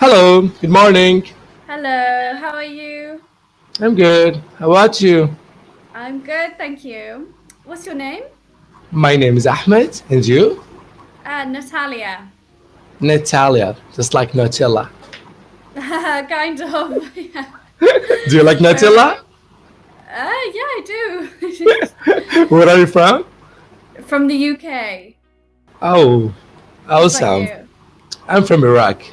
Hello, good morning. Hello, how are you? I'm good. How about you? I'm good, thank you. What's your name? My name is Ahmed, and you? Natalia. Natalia, just like Nutella. Kind of, yeah. Do you like Uh, Nutella? yeah, I do. Where are you from? From the UK. Oh, What about awesome. you? I'm from Iraq.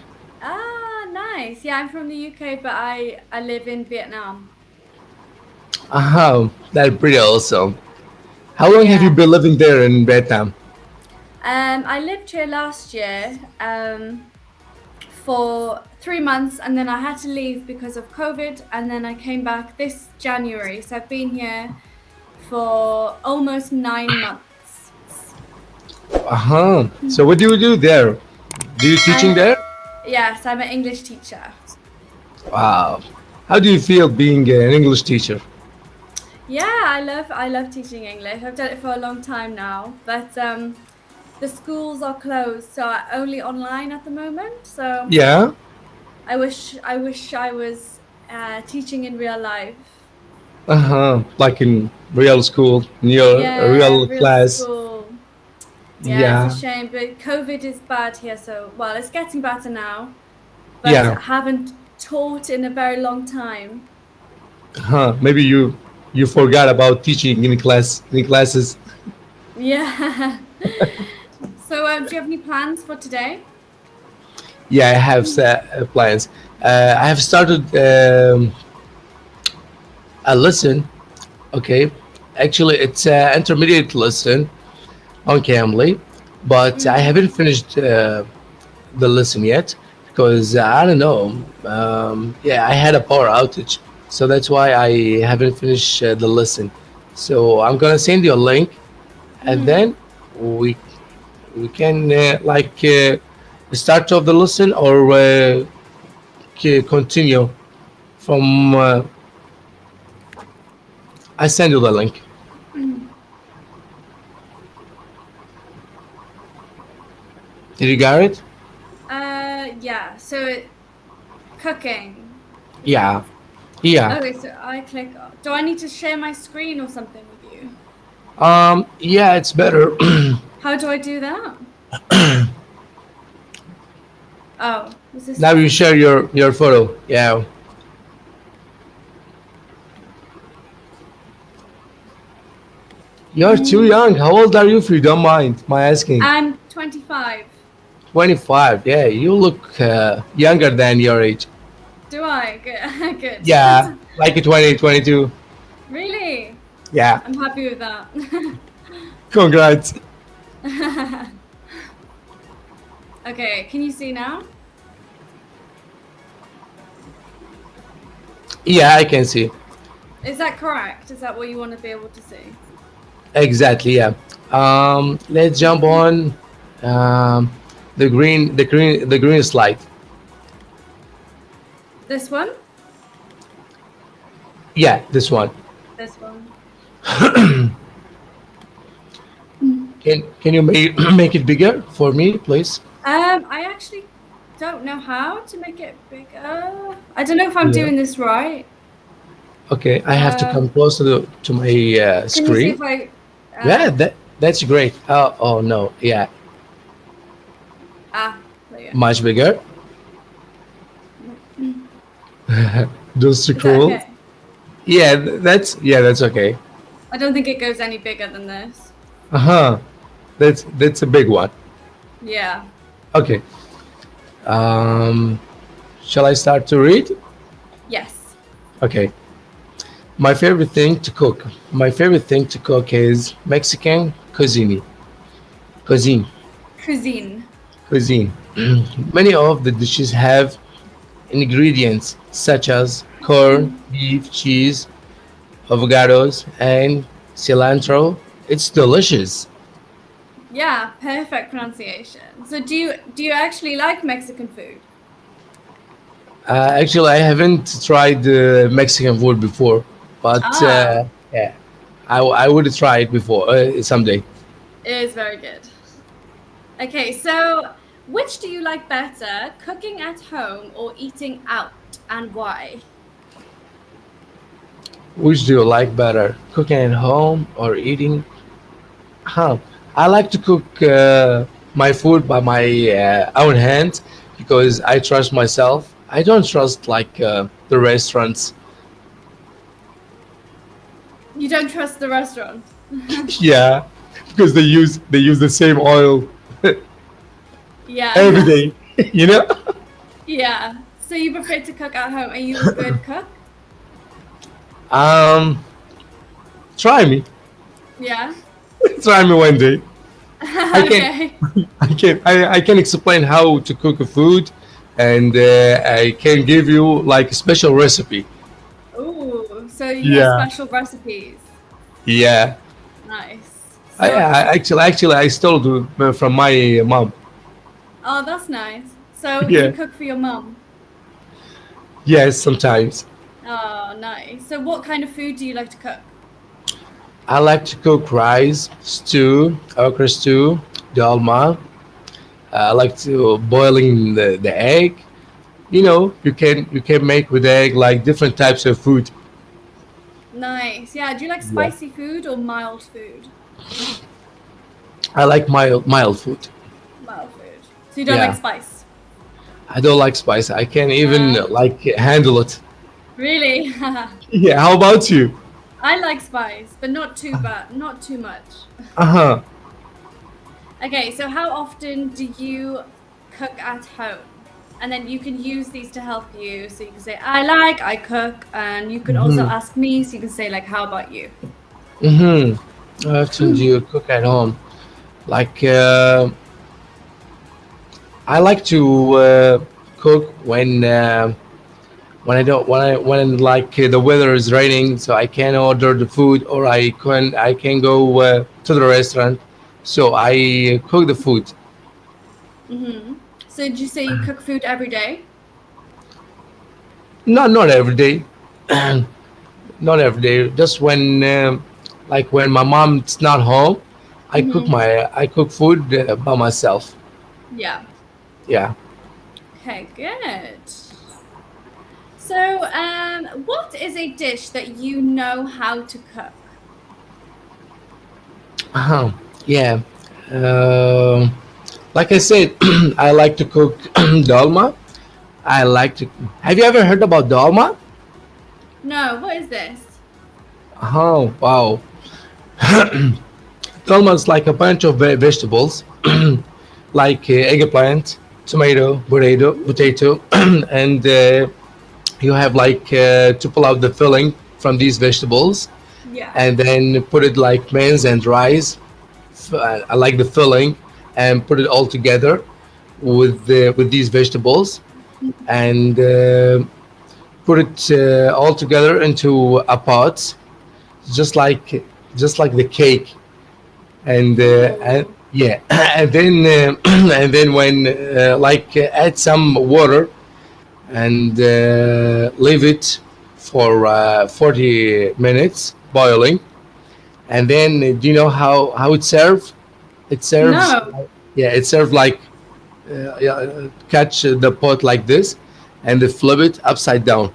Nice. Yeah, I'm from the UK, but I live in Vietnam. That's pretty awesome. How long have you Yeah. been living there in Vietnam? I lived here last year, for 3 months, and then I had to leave because of COVID, and then I came back this January. So I've been here for almost 9 months. So what do you do there? Do you teaching I'm there? Yes, I'm an English teacher. Wow. How do you feel being an English teacher? Yeah, I love teaching English. I've done it for a long time now, but the schools are closed, so only online at the moment. So Yeah. I wish I was teaching in real life. Like in real school, in your Yeah, real real class. school. Yeah, it's a Yeah. shame, but COVID is bad here. So well, it's getting better now, but Yeah. I haven't taught in a very long time. Maybe you forgot about teaching in classes. Yeah. So do you have any plans for today? Yeah, I have plans. I have started a lesson. Okay, actually, it's an intermediate lesson on Cambly, but I Mm. haven't finished the lesson yet because I don't know. Yeah, I had a power outage, so that's why I haven't finished the lesson. So I'm gonna send you a link, and Mm. then we we can start of the lesson or continue from. I send you the link. Mm. Did you get it? Yeah. So cooking. Is that Yeah, yeah. okay? So I click. Do I need to share my screen or something with you? Yeah, it's better. How do I do that? Oh, is this Now you just? share your photo. Yeah, you're too Mm. young. How old are you, if you don't mind my asking? I'm 25. 25. Yeah, you look younger than your age. Do I? Good. Yeah, Good. like a 20, 22. Really? Yeah, I'm happy with that. congrats. Okay, can you see now? Yeah, I can see. Is that correct? Is that what you want to be able to see? Exactly. Yeah. Let's jump on um, the green slide. This one? Yeah, this one. This one. Can you make make it bigger for me, please? I actually don't know how to make it bigger. I don't know if I'm Yeah. doing this right. Okay, I have to come Um, close to my can you see screen. if I? Yeah, that's great. Oh no, yeah, There you much bigger. go. Just Is that scroll. okay? Yeah, that's okay. I don't think it goes any bigger than this. Uh huh. That's a big one. Yeah. Okay. Um, shall I start to read? Yes. Okay. My favorite thing to cook. My favorite thing to cook is Mexican cuisine. Cuisine. Cuisine. Cuisine. Many of the dishes have ingredients such as corn, beef, cheese, avocados, and cilantro. It's delicious. Yeah, perfect pronunciation. So do you actually like Mexican food? Actually, I haven't tried Mexican food before, but Ah, yeah, I would try it before someday. it is very good. Okay, so Which do you like better, cooking at home or eating out, and why? Which do you like better, cooking at home or eating? Huh. I like to cook my food by my own hand because I trust myself. I don't trust like the restaurants. You don't trust the restaurant? Yeah, because they use the same oil every Yeah. day. You know. Yeah. So you prefer to cook at home. Are you a good cook? Um, Try me. Yeah. Try me one day. I can Okay. I can explain how to cook a food, and I can give you like a special recipe. Ooh, so you have Yeah, special recipes. yeah. Nice. I actually I stole it from my mom. Oh, that's nice. So you Yeah. cook for your mum. Yes, sometimes. Oh, nice. So what kind of food do you like to cook? I like to cook rice, stew, okra stew, dalma. I like to boiling the egg. You can make with egg like different types of food. Nice. Yeah. Do you like Yeah. spicy food or mild food? I like mild food. Mild food. So you don't like Yeah. spice? I don't like spice. I can't even Uh, like handle it. really? Yeah. How about you? I like spice, but not too bad, not too much. Uh-huh. Okay, so how often do you cook at home? And then you can use these to help you. So you can say, I cook. And you can also Mm-hmm. ask me. So you can say, like, how about you? Mm-hmm. How often do you cook at home? Like I like to cook when I don't when like the weather is raining, so I can order the food, or I can go to the restaurant. So I cook the food. Mm-hmm. So did you say you cook food every day? Not every day, not every day. Just when like when my mom's not home, Mm-hmm. I cook food by myself. Yeah. Yeah. Okay, good. So, what is a dish that you know how to cook? Uh-huh. Yeah. Um, like I said, I like to cook dolma. I like to. Have you ever heard about dolma? No, what is this? Oh wow, dolma is like a bunch of vegetables, like eggplant, tomato, potato, and you have like to pull out the filling from these vegetables, Yeah. and then put it like beans and rice. I like the filling, and put it all together with these vegetables, and put it all together into a pot, just like just like the cake, and Oh. yeah, and then and then when like add some water and leave it for 40 minutes boiling, and then do you know how it serves? It serves, No. yeah, it serves like yeah, catch the pot like this, and they flip it upside down.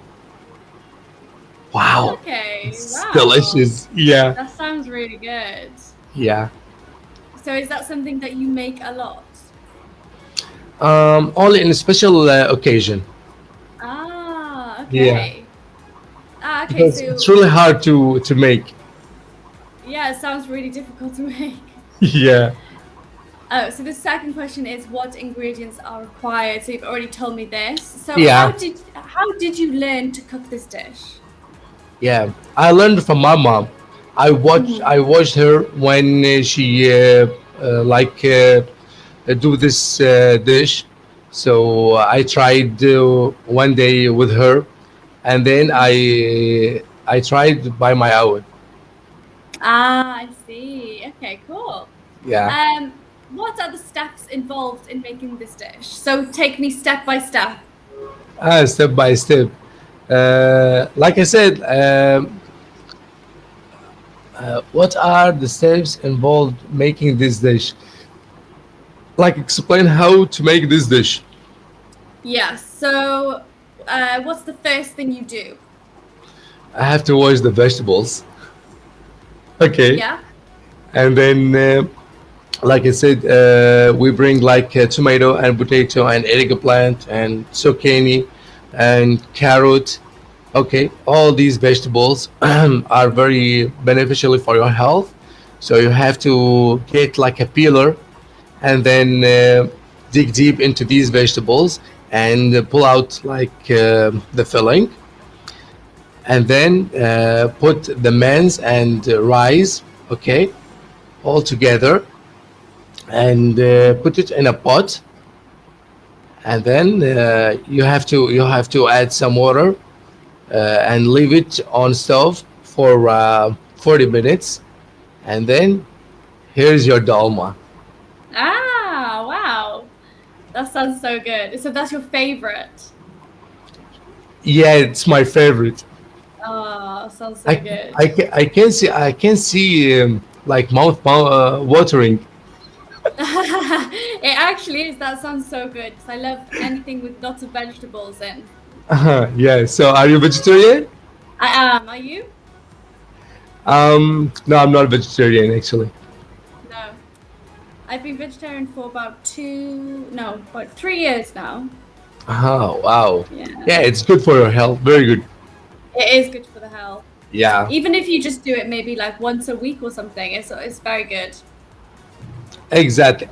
Wow, Okay. it's Wow. delicious. Yeah, That sounds really good. yeah. So is that something that you make a lot? Only in a special occasion. Ah, Yeah, okay. Ah, okay. because it's So really hard to make. yeah, it sounds really difficult to make. Yeah, Oh, so the second question is what ingredients are required? So you've already told me this. So yeah, how did you learn to cook this dish? yeah. I learned from my mom. I Hmm. watched her when she like do this dish. So I tried one day with her, and then Hmm. I tried by my own. Ah, I see. Okay, cool. Yeah, What are the steps involved in making this dish? So take me step by step. step by step. Like I said, what are the steps involved making this dish? Like explain how to make this dish. Yeah. So, what's the first thing you do? I have to wash the vegetables. Okay. Yeah. And then, like I said, we bring like tomato and potato and eggplant and zucchini and carrot. Okay, all these vegetables are very beneficial for your health. So you have to get like a peeler and then dig deep into these vegetables and pull out like the filling, and then put the maize and rice, okay, all together, and put it in a pot, and then you have to add some water and leave it on stove for 40 minutes, and then here's your dolma. Ah, wow. That sounds so good. So that's your favorite. Yeah, it's my favorite. Oh, sounds so I, good. I can see like mouth watering. It actually is. That sounds so good. 'Cause I love anything with lots of vegetables in. Yeah. So are you vegetarian? I am. Are you? No, I'm not a vegetarian actually. No. I've been vegetarian for about 3 years now. Oh wow. Yeah. Yeah, it's good for your health. Very good. It is good for the health. Yeah. Even if you just do it maybe like once a week or something, it's very good. Exactly.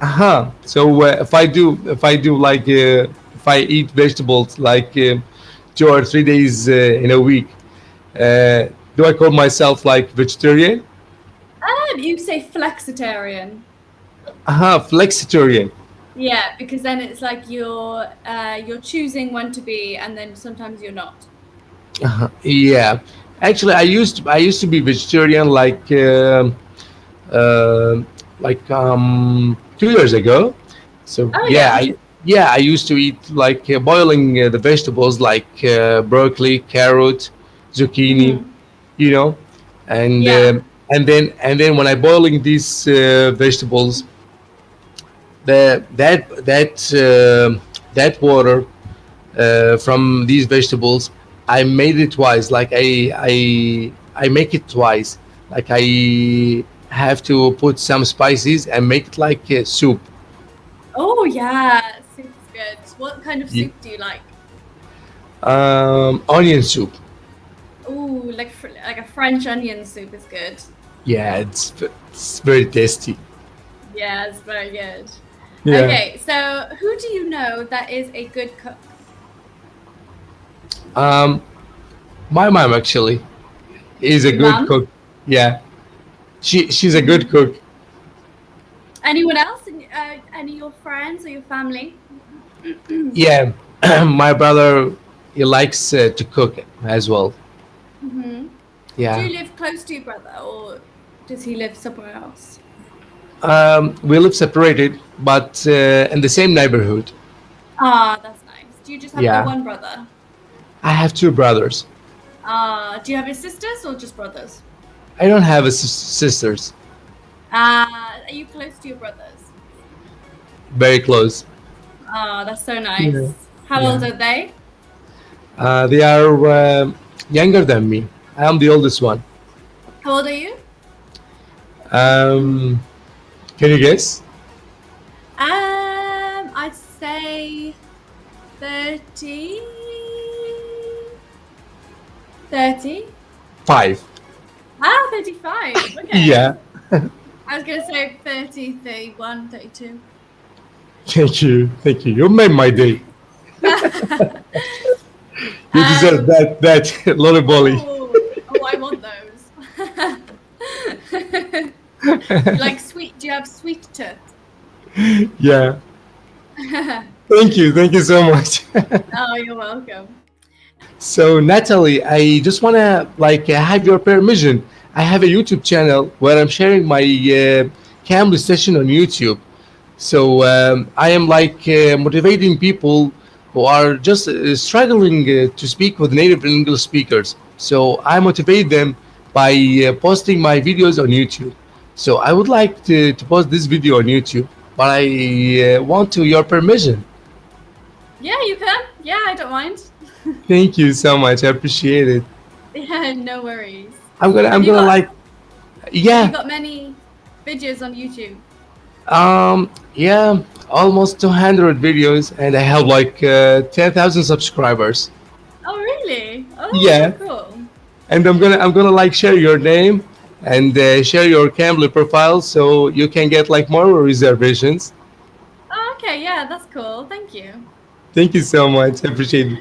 So if I do like if I eat vegetables like 2 or 3 days in a week, do I call myself like vegetarian? You say flexitarian. Flexitarian. Yeah, because then it's like you're choosing when to be, and then sometimes you're not. Yeah. Actually, I used to be vegetarian like 2 years ago. So Oh yeah, yeah. I used to eat like boiling the vegetables like broccoli, carrot, zucchini, Mhm. you know, and Yeah. and then when I boiling these vegetables, the that water from these vegetables, I made it twice. Like I make it twice. Like I have to put some spices and make it like a soup. Oh yeah, soup's good. What kind of Ye- soup do you like? Onion soup. Ooh, like a French onion soup is good. Yeah, it's very tasty. Yeah, it's very good. Yeah. Okay, so who do you know that is a good cook? Um, my mom actually is a Your good mum? cook. Yeah, she's a good cook. Anyone else? Any of your friends or your family? Yeah, my brother, he likes to cook as well. Hmm. Do Yeah. you live close to your brother, or does he live somewhere else? We live separated, but in the same neighborhood. Ah, that's nice. Do you just have the Yeah, one brother? I have two brothers. Do you have any sisters or just brothers? I don't have sisters. Are you close to your brothers? Very close. That's so Yeah. nice. How old Yeah. are they? They are younger than me. I am the oldest one. How old are you? Um, can you guess? I'd say 30. 30? 5. 35. Okay. Yeah. I was going to say 30, 31, 32. Thank you. Thank you. You made my day. You deserve Um, that lolly. I want those. You like sweet? Do you have sweet tooth? Yeah. Thank you. Thank you so much. Oh, you're welcome. So Natalie, I just wanna like have your permission. I have a YouTube channel where I'm sharing my Cambly session on YouTube. So I am like motivating people who are just struggling to speak with native English speakers. So I motivate them by posting my videos on YouTube. So I would like to post this video on YouTube but I want to your permission. Yeah, you can. Yeah, I don't mind. Thank you so much. I appreciate it. Yeah, no worries. I'm Have you gonna got- like, Have you yeah, got many videos on YouTube? yeah, almost 200 videos, and I have like 10,000 subscribers. Oh, really? Oh, Yeah. so cool. And I'm gonna like share your name and share your Cambly profile so you can get like more reservations. Oh, okay. Yeah, that's cool. Thank you. Thank you so much. I appreciate it.